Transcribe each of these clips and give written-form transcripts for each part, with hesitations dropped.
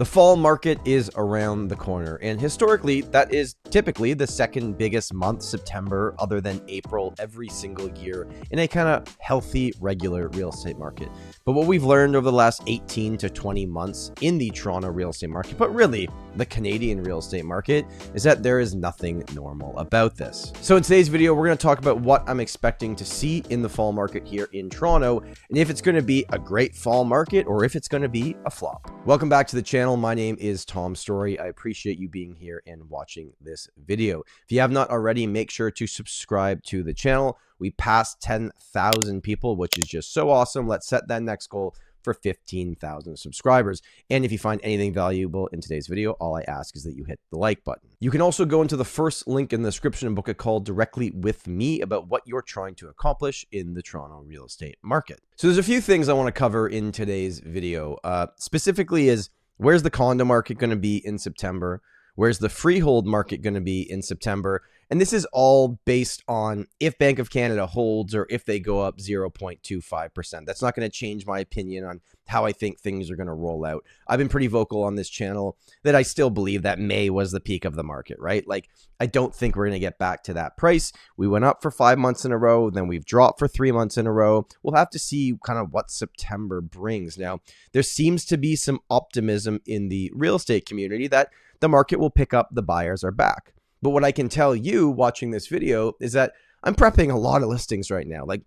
The fall market is around the corner, and historically, that is typically the second biggest month, September, other than April, every single year in a kind of healthy, regular real estate market. But what we've learned over the last 18 to 20 months in the Toronto real estate market, but really the Canadian real estate market, is that there is nothing normal about this. So in today's video, we're going to talk about what I'm expecting to see in the fall market here in Toronto, and if it's going to be a great fall market or if it's going to be a flop. Welcome back to the channel. My name is Tom Storey. I appreciate you being here and watching this video. If you have not already, make sure to subscribe to the channel. We passed 10,000 people, which is just so awesome. Let's set that next goal for 15,000 subscribers. And if you find anything valuable in today's video, all I ask is that you hit the like button. You can also go into the first link in the description and book a call directly with me about what you're trying to accomplish in the Toronto real estate market. So there's a few things I want to cover in today's video. Specifically is, where's the condo market going to be in September? Where's the freehold market going to be in September? And this is all based on if Bank of Canada holds or if they go up 0.25%. That's not going to change my opinion on how I think things are going to roll out. I've been pretty vocal on this channel that I still believe that May was the peak of the market, right? Like, I don't think we're going to get back to that price. We went up for 5 months in a row, then we've dropped for 3 months in a row. We'll have to see kind of what September brings. Now, there seems to be some optimism in the real estate community that the market will pick up, the buyers are back. But what I can tell you watching this video is that I'm prepping a lot of listings right now, like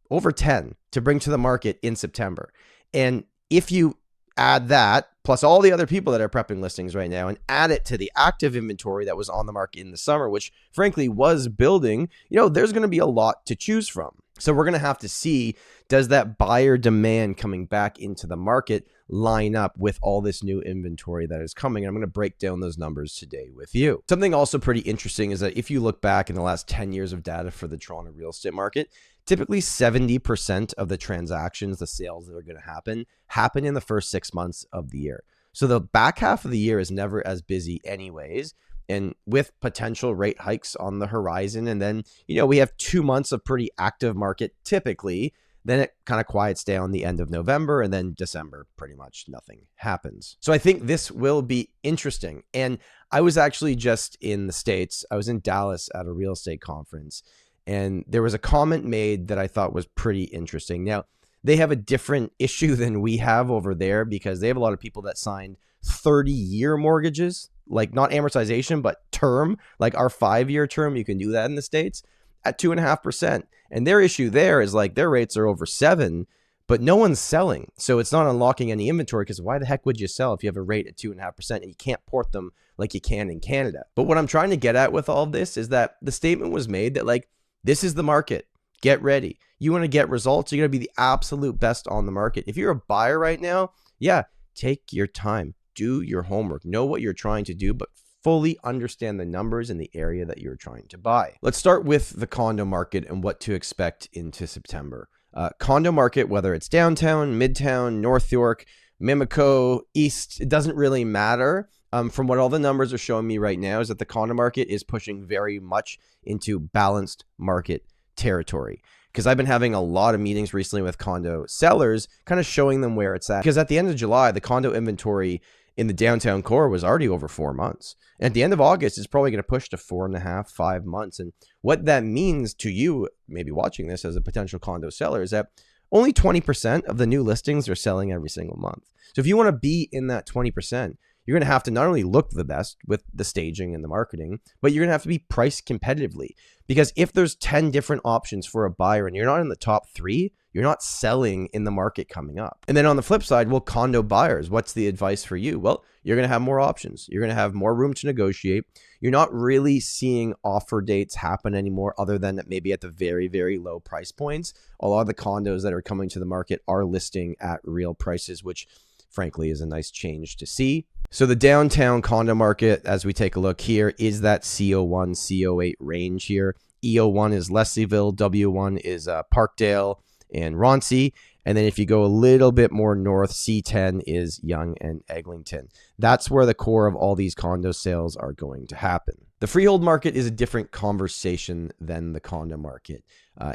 over 10 to bring to the market in September. And if you add that, plus all the other people that are prepping listings right now, and add it to the active inventory that was on the market in the summer, which frankly was building, there's going to be a lot to choose from. So we're going to have to see, does that buyer demand coming back into the market line up with all this new inventory that is coming? I'm going to break down those numbers today with you. Something also pretty interesting is that if you look back in the last 10 years of data for the Toronto real estate market, typically 70% of the transactions, the sales that are going to happen in the first 6 months of the year. So the back half of the year is never as busy anyways. And with potential rate hikes on the horizon, and then, we have 2 months of pretty active market typically, then it kind of quiets down the end of November, and then December, pretty much nothing happens. So I think this will be interesting. And I was actually just in the States. I was in Dallas at a real estate conference, and there was a comment made that I thought was pretty interesting. Now, they have a different issue than we have over there because they have a lot of people that signed 30-year mortgages, like not amortization, but term, like our 5-year term. You can do that in the States at 2.5%. And their issue there is like their rates are over 7, but no one's selling. So it's not unlocking any inventory, because why the heck would you sell if you have a rate at 2.5% and you can't port them like you can in Canada? But what I'm trying to get at with all of this is that the statement was made that, like, this is the market. Get ready. You want to get results, you're going to be the absolute best on the market. If you're a buyer right now, yeah, take your time. Do your homework. Know what you're trying to do, but fully understand the numbers in the area that you're trying to buy. Let's start with the condo market and what to expect into September. Condo market, whether it's downtown, midtown, North York, Mimico, East, it doesn't really matter. From what all the numbers are showing me right now is that the condo market is pushing very much into balanced market territory. Because I've been having a lot of meetings recently with condo sellers, kind of showing them where it's at. Because at the end of July, the condo inventory in the downtown core was already over 4 months. And at the end of August, it's probably going to push to 4.5, 5 months. And what that means to you, maybe watching this as a potential condo seller, is that only 20% of the new listings are selling every single month. So if you want to be in that 20%, you're going to have to not only look the best with the staging and the marketing, but you're going to have to be priced competitively. Because if there's 10 different options for a buyer and you're not in the top 3, you're not selling in the market coming up. And then on the flip side, well, condo buyers, what's the advice for you? Well, you're going to have more options. You're going to have more room to negotiate. You're not really seeing offer dates happen anymore, other than that maybe at the very, very low price points. A lot of the condos that are coming to the market are listing at real prices, which frankly is a nice change to see. So the downtown condo market, as we take a look here, is that CO1, CO8 range here. EO1 is Leslieville, W1 is Parkdale and Roncy. And then if you go a little bit more north, C10 is Yonge and Eglinton. That's where the core of all these condo sales are going to happen. The freehold market is a different conversation than the condo market.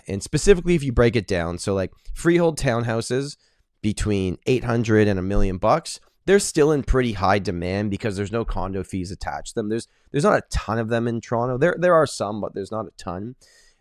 And specifically, if you break it down, so like freehold townhouses between $800 and $1 million, they're still in pretty high demand because there's no condo fees attached to them. There's not a ton of them in Toronto. There are some, but there's not a ton.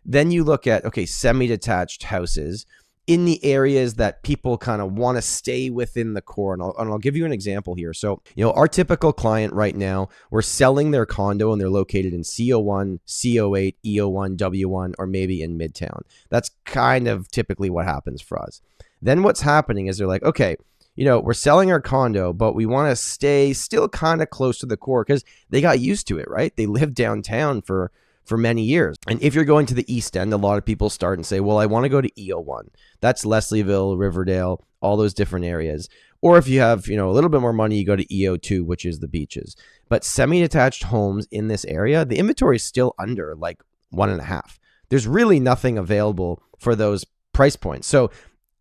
Then you look at, okay, semi-detached houses in the areas that people kind of want to stay within the core. And I'll give you an example here. So, our typical client right now, we're selling their condo and they're located in CO1, CO8, EO1, W1, or maybe in Midtown. That's kind of typically what happens for us. Then what's happening is they're like, okay, we're selling our condo, but we want to stay still kind of close to the core because they got used to it, right? They lived downtown for many years. And if you're going to the East End, a lot of people start and say, well, I want to go to EO1. That's Leslieville, Riverdale, all those different areas. Or if you have, a little bit more money, you go to EO2, which is the beaches. But semi-detached homes in this area, the inventory is still under like 1.5. There's really nothing available for those price points. So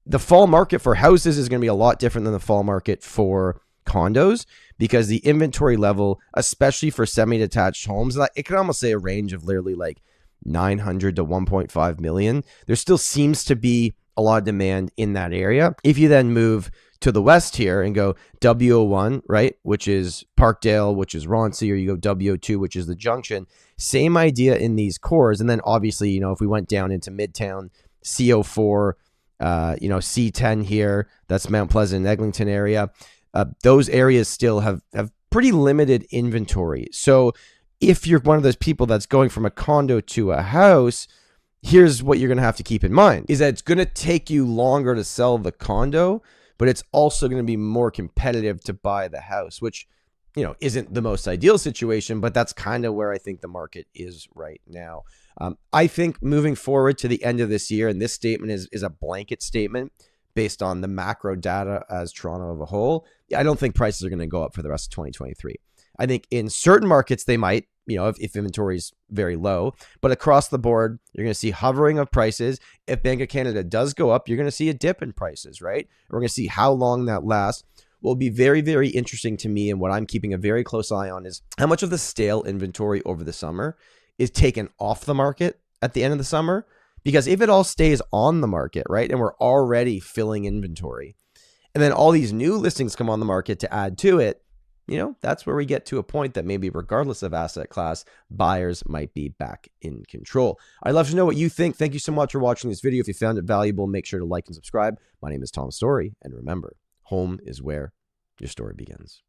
the fall market for houses is going to be a lot different than the fall market for condos, because the inventory level, especially for semi-detached homes, it can almost say a range of literally like 900 to 1.5 million. There still seems to be a lot of demand in that area. If you then move to the west here and go W01, right, which is Parkdale, which is Roncy, or you go W02, which is the Junction, same idea in these cores. And then obviously, if we went down into Midtown, CO4, C10 here, that's Mount Pleasant and Eglinton area. Those areas still have pretty limited inventory. So if you're one of those people that's going from a condo to a house, here's what you're going to have to keep in mind, is that it's going to take you longer to sell the condo, but it's also going to be more competitive to buy the house, which, isn't the most ideal situation, but that's kind of where I think the market is right now. I think moving forward to the end of this year, and this statement is a blanket statement based on the macro data as Toronto of a whole, I don't think prices are going to go up for the rest of 2023. I think in certain markets they might, if inventory is very low, but across the board, you're going to see hovering of prices. If Bank of Canada does go up, you're going to see a dip in prices, right? We're going to see how long that lasts. What will be very, very interesting to me, and what I'm keeping a very close eye on, is how much of the stale inventory over the summer is taken off the market at the end of the summer. Because if it all stays on the market, right, and we're already filling inventory, and then all these new listings come on the market to add to it, that's where we get to a point that maybe regardless of asset class, buyers might be back in control. I'd love to know what you think. Thank you so much for watching this video. If you found it valuable, make sure to like and subscribe. My name is Tom Storey, and remember, home is where your story begins.